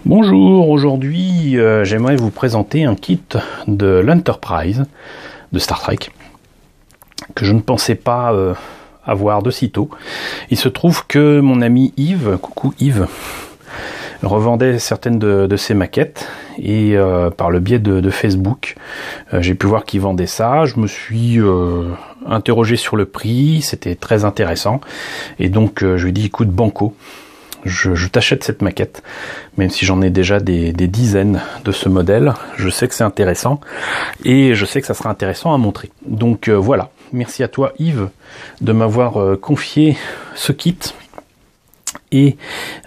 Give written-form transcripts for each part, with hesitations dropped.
Bonjour, aujourd'hui j'aimerais vous présenter un kit de l'Enterprise de Star Trek que je ne pensais pas avoir de sitôt. Il se trouve que mon ami Yves, coucou Yves, revendait certaines de ses maquettes et par le biais de Facebook j'ai pu voir qu'il vendait ça. Je me suis interrogé sur le prix, c'était très intéressant et donc je lui ai dit écoute banco, je t'achète cette maquette, même si j'en ai déjà des dizaines de ce modèle. Je sais que c'est intéressant et je sais que ça sera intéressant à montrer. Donc voilà, merci à toi Yves de m'avoir confié ce kit et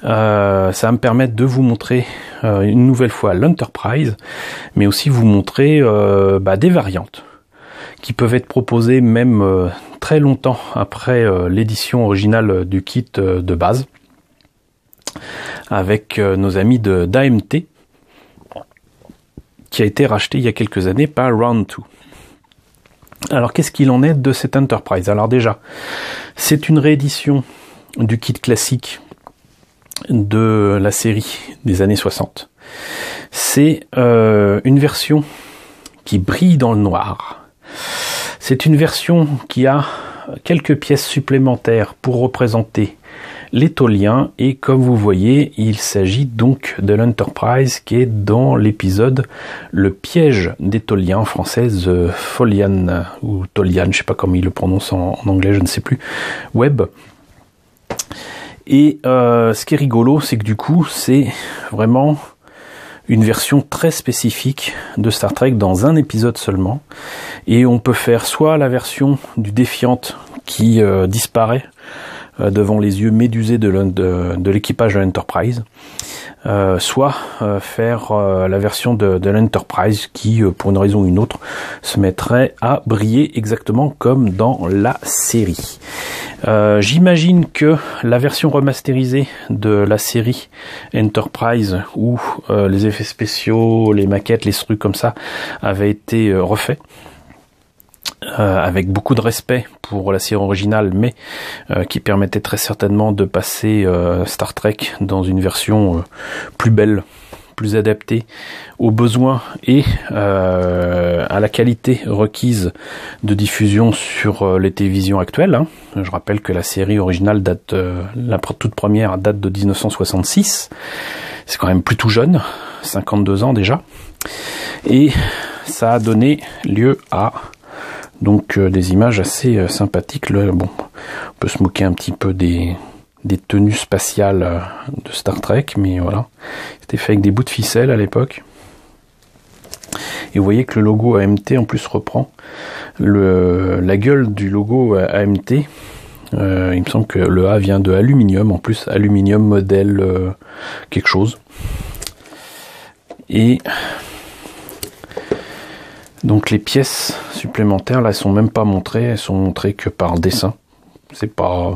ça va me permettre de vous montrer une nouvelle fois l'Enterprise, mais aussi vous montrer des variantes qui peuvent être proposées même très longtemps après l'édition originale du kit de base, avec nos amis d'AMT, qui a été racheté il y a quelques années par Round 2. Alors qu'est-ce qu'il en est de cette Enterprise? Alors déjà, c'est une réédition du kit classique de la série des années 60. C'est une version qui brille dans le noir. C'est une version qui a quelques pièces supplémentaires pour représenter les Tholiens, et comme vous voyez, il s'agit donc de l'Enterprise qui est dans l'épisode Le piège des Tholiens, en français The Tholian, ou Tholian, je sais pas comment il le prononce en anglais, je ne sais plus, Webb. Et ce qui est rigolo, c'est que du coup, c'est vraiment une version très spécifique de Star Trek dans un épisode seulement, et on peut faire soit la version du Défiant qui disparaît devant les yeux médusés de l'équipage de l'Enterprise, soit faire la version de l'Enterprise qui, pour une raison ou une autre, se mettrait à briller exactement comme dans la série. J'imagine que la version remasterisée de la série Enterprise, où les effets spéciaux, les maquettes, les trucs comme ça, avaient été refaits, avec beaucoup de respect pour la série originale, mais qui permettait très certainement de passer Star Trek dans une version plus belle, plus adaptée aux besoins et à la qualité requise de diffusion sur les télévisions actuelles. Je rappelle que la série originale date, la toute première date de 1966. C'est quand même plutôt jeune, 52 ans déjà, et ça a donné lieu à donc des images assez sympathiques. Là, bon, on peut se moquer un petit peu des tenues spatiales de Star Trek, mais voilà, c'était fait avec des bouts de ficelle à l'époque. Et vous voyez que le logo AMT en plus reprend la gueule du logo AMT. Il me semble que le A vient de aluminium, en plus aluminium modèle quelque chose. Et donc les pièces supplémentaires, là, elles sont même pas montrées, elles sont montrées que par dessin. C'est pas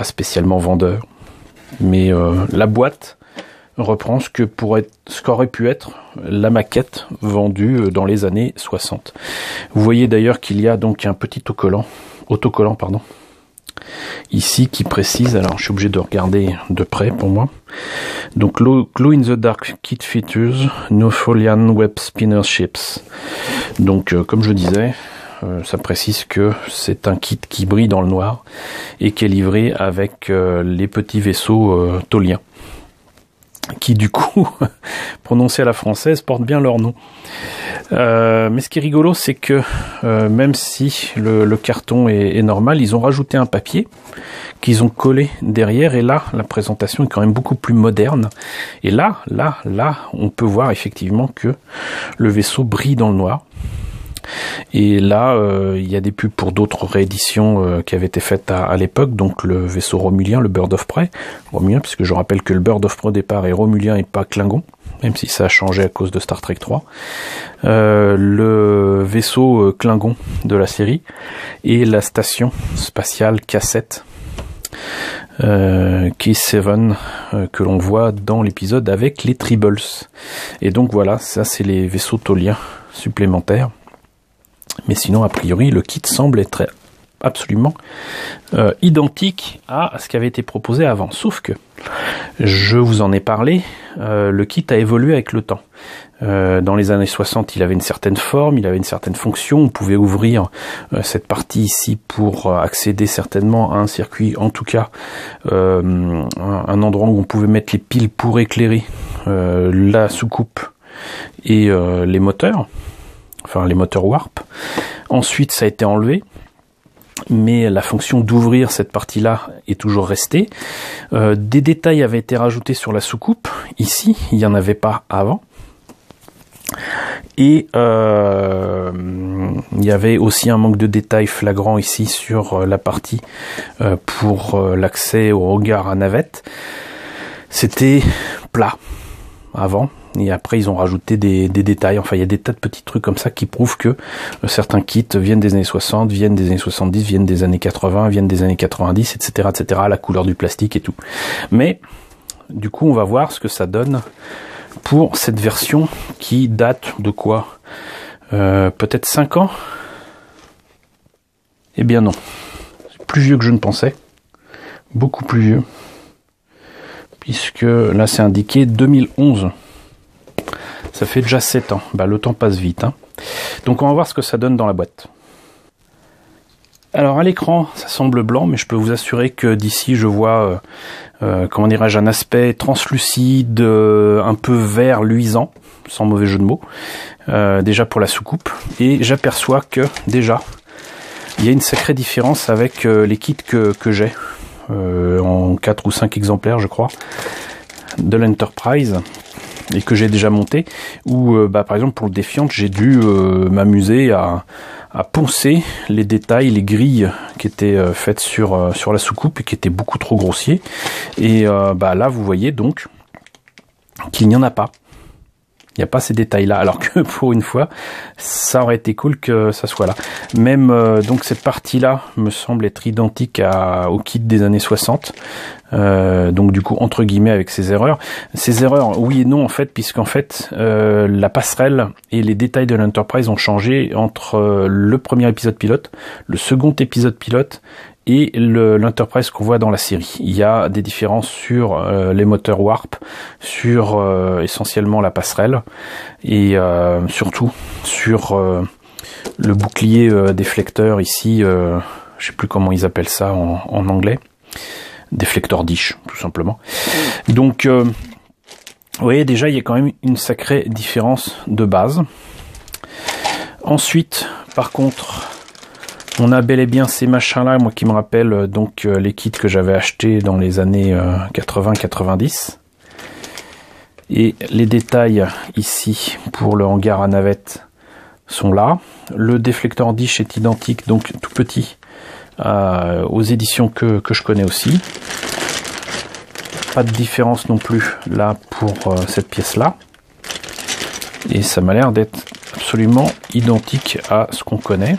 spécialement vendeur. Mais la boîte reprend ce qu'aurait pu être la maquette vendue dans les années 60. Vous voyez d'ailleurs qu'il y a donc un petit autocollant, ici qui précise, alors je suis obligé de regarder de près pour moi. Donc Glow in the Dark Kit Features No Tholian Web Spinner Ships. Donc comme je disais, ça précise que c'est un kit qui brille dans le noir et qui est livré avec les petits vaisseaux Tholiens, qui du coup, prononcés à la française, portent bien leur nom. Mais ce qui est rigolo, c'est que même si le carton est normal, ils ont rajouté un papier qu'ils ont collé derrière, et là, la présentation est quand même beaucoup plus moderne. Et là, on peut voir effectivement que le vaisseau brille dans le noir. Et là, il y a des pubs pour d'autres rééditions qui avaient été faites à l'époque, donc le vaisseau romulien, le Bird of Prey, romulien, puisque je rappelle que le Bird of Prey au départ est romulien et pas Klingon, même si ça a changé à cause de Star Trek 3. Le vaisseau Klingon de la série et la station spatiale K7, K7, que l'on voit dans l'épisode avec les Tribbles. Et donc voilà, ça c'est les vaisseaux Tholiens supplémentaires. Mais sinon, a priori, le kit semble être absolument identique à ce qui avait été proposé avant. Sauf que, je vous en ai parlé, le kit a évolué avec le temps. Dans les années 60, il avait une certaine forme, il avait une certaine fonction. On pouvait ouvrir cette partie ici pour accéder certainement à un circuit, en tout cas un endroit où on pouvait mettre les piles pour éclairer la soucoupe et les moteurs, enfin les moteurs warp. Ensuite, ça a été enlevé, mais la fonction d'ouvrir cette partie-là est toujours restée. Des détails avaient été rajoutés sur la soucoupe. Ici, il n'y en avait pas avant. Et il y avait aussi un manque de détails flagrant ici sur la partie pour l'accès au hangar à navette. C'était plat avant. Et après, ils ont rajouté des détails. Enfin, il y a des tas de petits trucs comme ça qui prouvent que certains kits viennent des années 60, viennent des années 70, viennent des années 80, viennent des années 90, etc., etc., la couleur du plastique et tout. Mais, du coup, on va voir ce que ça donne pour cette version qui date de quoi peut-être 5 ans? Eh bien non. C'est plus vieux que je ne pensais. Beaucoup plus vieux. Puisque là, c'est indiqué 2011. Ça fait déjà 7 ans. Bah, le temps passe vite. Hein. Donc on va voir ce que ça donne dans la boîte. Alors à l'écran, ça semble blanc, mais je peux vous assurer que d'ici, je vois, comment dirais-je, un aspect translucide, un peu vert luisant, sans mauvais jeu de mots, déjà pour la soucoupe. Et j'aperçois que déjà, il y a une sacrée différence avec les kits que j'ai, en 4 ou 5 exemplaires, je crois, de l'Enterprise, et que j'ai déjà monté, où par exemple pour le Defiant, j'ai dû m'amuser à poncer les détails, les grilles qui étaient faites sur la soucoupe et qui étaient beaucoup trop grossiers. Et là, vous voyez donc qu'il n'y en a pas. Il n'y a pas ces détails-là, alors que pour une fois, ça aurait été cool que ça soit là. Même donc cette partie-là me semble être identique au kit des années 60. Donc du coup, entre guillemets, avec ces erreurs. Ces erreurs, oui et non, en fait, puisqu'en fait, la passerelle et les détails de l'Enterprise ont changé entre le premier épisode pilote, le second épisode pilote, et l'Enterprise qu'on voit dans la série. Il y a des différences sur les moteurs warp, sur essentiellement la passerelle, et surtout sur le bouclier déflecteur ici, je sais plus comment ils appellent ça en anglais, déflecteur dish tout simplement. Donc vous voyez déjà il y a quand même une sacrée différence de base. Ensuite par contre, on a bel et bien ces machins-là, moi qui me rappellent donc les kits que j'avais achetés dans les années 80-90. Et les détails ici pour le hangar à navette sont là. Le déflecteur dish est identique, donc tout petit, aux éditions que je connais aussi. Pas de différence non plus là pour cette pièce-là. Et ça m'a l'air d'être absolument identique à ce qu'on connaît.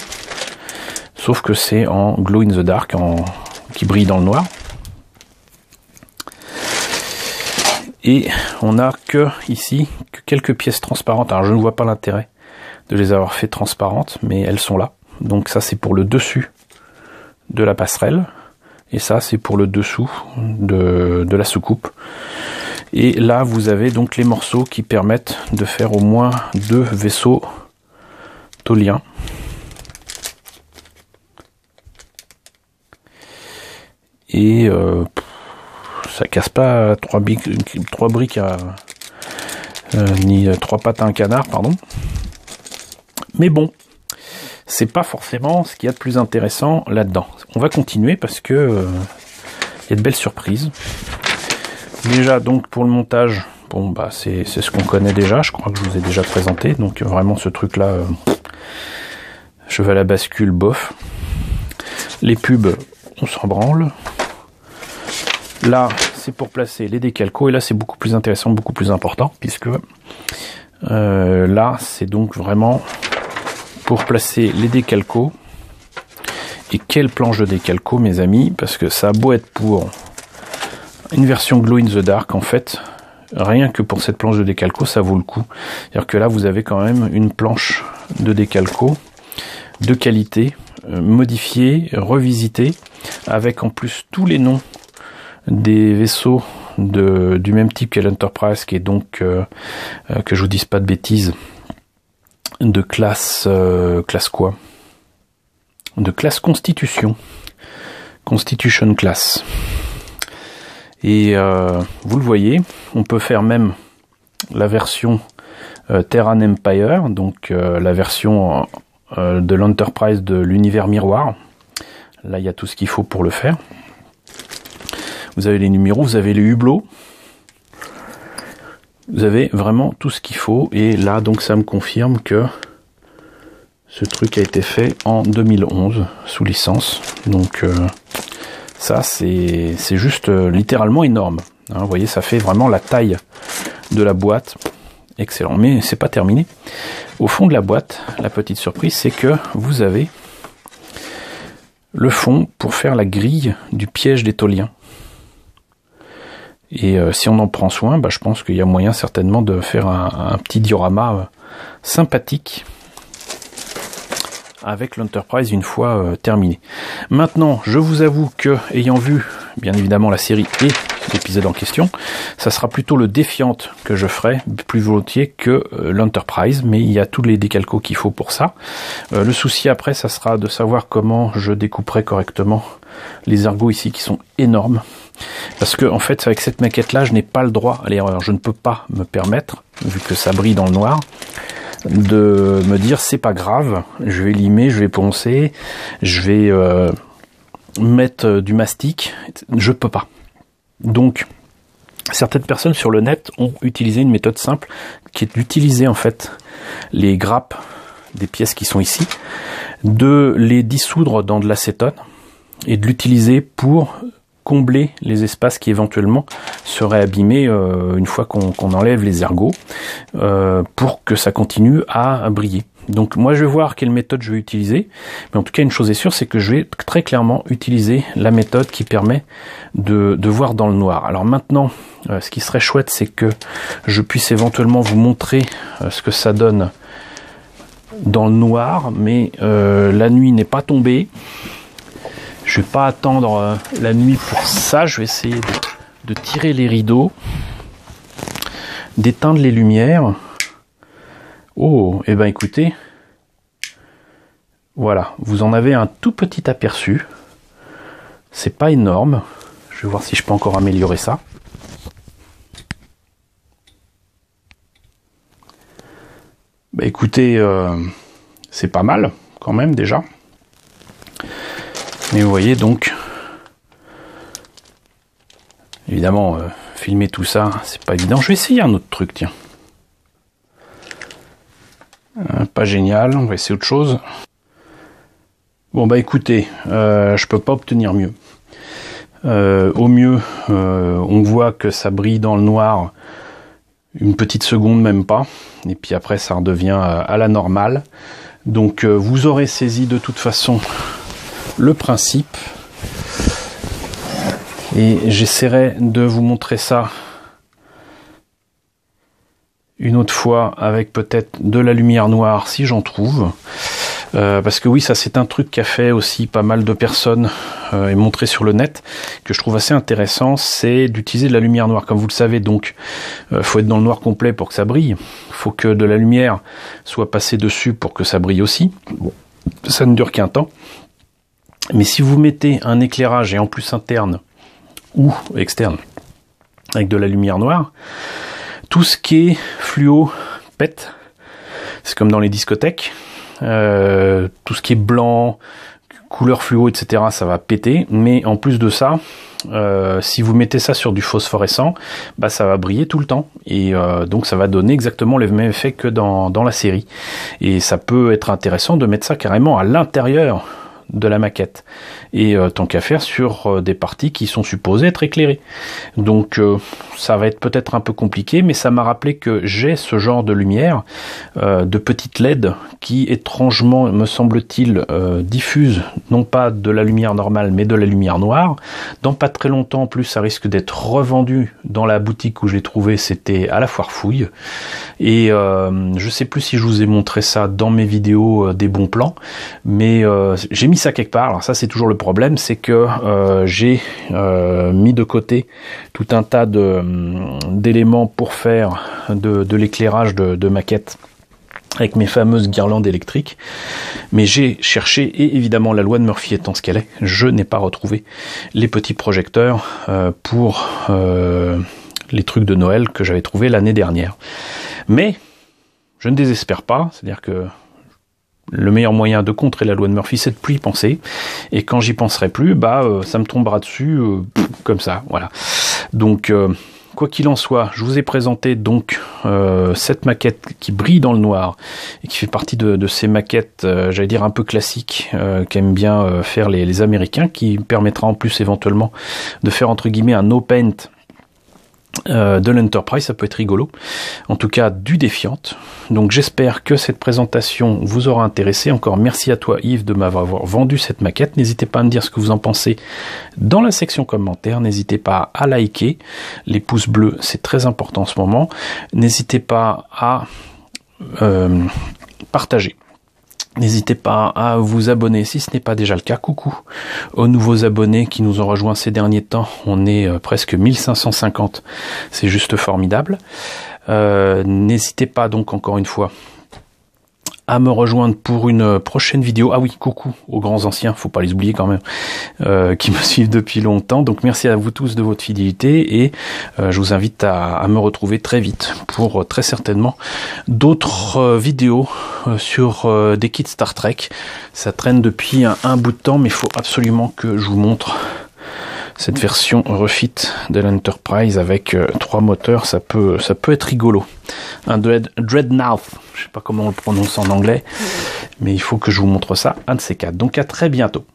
Sauf que c'est en glow in the dark, qui brille dans le noir. Et on n'a que ici que quelques pièces transparentes. Alors je ne vois pas l'intérêt de les avoir fait transparentes, mais elles sont là. Donc ça c'est pour le dessus de la passerelle. Et ça c'est pour le dessous de la soucoupe. Et là vous avez donc les morceaux qui permettent de faire au moins 2 vaisseaux tauliens. Et ça casse pas 3 briques ni 3 pattes à un canard, pardon. Mais bon, c'est pas forcément ce qu'il y a de plus intéressant là-dedans. On va continuer parce que il y a de belles surprises. Déjà donc pour le montage, bon bah c'est ce qu'on connaît déjà, je crois que je vous ai déjà présenté, donc vraiment ce truc là, cheval à bascule, bof. Les pubs, on s'en branle. Là, c'est pour placer les décalcos, et là c'est beaucoup plus intéressant, beaucoup plus important, puisque là c'est donc vraiment pour placer les décalcos. Et quelle planche de décalco, mes amis, parce que ça a beau être pour une version glow in the dark, en fait, rien que pour cette planche de décalco, ça vaut le coup. C'est-à-dire que là, vous avez quand même une planche de décalco de qualité, modifié, revisité, avec en plus tous les noms des vaisseaux du même type que l'Enterprise, qui est donc, que je vous dise pas de bêtises, de classe quoi? De classe Constitution. Constitution class. Et vous le voyez, on peut faire même la version Terran Empire, donc la version de l'Enterprise de l'univers miroir. Là, il y a tout ce qu'il faut pour le faire. Vous avez les numéros, vous avez les hublots. Vous avez vraiment tout ce qu'il faut. Et là, donc, ça me confirme que ce truc a été fait en 2011, sous licence. Donc, ça, c'est juste littéralement énorme. Hein, vous voyez, ça fait vraiment la taille de la boîte. Excellent. Mais c'est pas terminé. Au fond de la boîte, la petite surprise, c'est que vous avez le fond pour faire la grille du piège des Tholiens. Et si on en prend soin, bah, je pense qu'il y a moyen certainement de faire un petit diorama sympathique avec l'Enterprise une fois terminé. Maintenant, je vous avoue que, ayant vu bien évidemment la série et l'épisode en question, ça sera plutôt le Défiante que je ferai plus volontiers que l'Enterprise, mais il y a tous les décalcos qu'il faut pour ça. Le souci après, ça sera de savoir comment je découperai correctement les ergots ici qui sont énormes. Parce que en fait, avec cette maquette là, je n'ai pas le droit à l'erreur. Je ne peux pas me permettre, vu que ça brille dans le noir, de me dire c'est pas grave, je vais limer, je vais poncer, je vais mettre du mastic. Je peux pas. Donc, certaines personnes sur le net ont utilisé une méthode simple qui est d'utiliser en fait les grappes des pièces qui sont ici, de les dissoudre dans de l'acétone et de l'utiliser pour combler les espaces qui éventuellement seraient abîmés une fois qu'on enlève les ergots pour que ça continue à briller. Donc moi je vais voir quelle méthode je vais utiliser, mais en tout cas une chose est sûre, c'est que je vais très clairement utiliser la méthode qui permet de voir dans le noir. Alors maintenant, ce qui serait chouette, c'est que je puisse éventuellement vous montrer ce que ça donne dans le noir, mais la nuit n'est pas tombée. Je vais pas attendre la nuit pour ça, je vais essayer de tirer les rideaux, d'éteindre les lumières. Oh, et ben écoutez, voilà, vous en avez un tout petit aperçu. C'est pas énorme. Je vais voir si je peux encore améliorer ça. Bah écoutez, c'est pas mal quand même déjà. Mais vous voyez donc, évidemment, filmer tout ça, c'est pas évident. Je vais essayer un autre truc, tiens. Pas génial, on va essayer autre chose. Bon bah écoutez, je peux pas obtenir mieux. Au mieux, on voit que ça brille dans le noir une petite seconde, même pas. Et puis après, ça redevient à la normale. Donc vous aurez saisi de toute façon le principe. Et j'essaierai de vous montrer ça une autre fois avec peut-être de la lumière noire si j'en trouve. Parce que oui, ça c'est un truc qu'a fait aussi pas mal de personnes et montré sur le net, que je trouve assez intéressant, c'est d'utiliser de la lumière noire. Comme vous le savez, donc, faut être dans le noir complet pour que ça brille. Faut que de la lumière soit passée dessus pour que ça brille aussi. Bon, ça ne dure qu'un temps. Mais si vous mettez un éclairage, et en plus interne ou externe, avec de la lumière noire, tout ce qui est fluo pète. C'est comme dans les discothèques. Tout ce qui est blanc, couleur fluo, etc., ça va péter. Mais en plus de ça, si vous mettez ça sur du phosphorescent, bah ça va briller tout le temps. Et donc ça va donner exactement le même effet que dans la série. Et ça peut être intéressant de mettre ça carrément à l'intérieur de la maquette. Et tant qu'à faire sur des parties qui sont supposées être éclairées. Donc ça va être peut-être un peu compliqué, mais ça m'a rappelé que j'ai ce genre de lumière, de petites LED qui étrangement, me semble-t-il, diffusent non pas de la lumière normale, mais de la lumière noire. Dans pas très longtemps, en plus, ça risque d'être revendu dans la boutique où je l'ai trouvé, c'était à la Foire Fouille. Et je sais plus si je vous ai montré ça dans mes vidéos des bons plans, mais j'ai mis ça quelque part. Alors ça, c'est toujours le problème, c'est que j'ai mis de côté tout un tas d'éléments pour faire de l'éclairage de maquettes avec mes fameuses guirlandes électriques, mais j'ai cherché, et évidemment la loi de Murphy étant ce qu'elle est, je n'ai pas retrouvé les petits projecteurs pour les trucs de Noël que j'avais trouvé l'année dernière. Mais je ne désespère pas, c'est-à-dire que le meilleur moyen de contrer la loi de Murphy, c'est de plus y penser, et quand j'y penserai plus, ça me tombera dessus comme ça, voilà. Donc quoi qu'il en soit, je vous ai présenté donc cette maquette qui brille dans le noir et qui fait partie de ces maquettes, j'allais dire un peu classiques, qu'aiment bien faire les Américains, qui permettra en plus éventuellement de faire entre guillemets un no paint de l'Enterprise. Ça peut être rigolo, en tout cas du Defiant. Donc j'espère que cette présentation vous aura intéressé. Encore merci à toi Yves de m'avoir vendu cette maquette. N'hésitez pas à me dire ce que vous en pensez dans la section commentaires. N'hésitez pas à liker, les pouces bleus c'est très important en ce moment. N'hésitez pas à partager. N'hésitez pas à vous abonner si ce n'est pas déjà le cas. Coucou aux nouveaux abonnés qui nous ont rejoints ces derniers temps. On est presque 1550. C'est juste formidable. N'hésitez pas donc encore une fois à me rejoindre pour une prochaine vidéo. Ah oui, coucou aux grands anciens, faut pas les oublier quand même, qui me suivent depuis longtemps. Donc merci à vous tous de votre fidélité et je vous invite à me retrouver très vite pour très certainement d'autres vidéos sur des kits Star Trek. Ça traîne depuis un bout de temps, mais il faut absolument que je vous montre cette version refit de l'Enterprise avec 3 moteurs. Ça peut être rigolo. Un Dreadnought, je sais pas comment on le prononce en anglais, mais il faut que je vous montre ça, un de ces 4. Donc à très bientôt.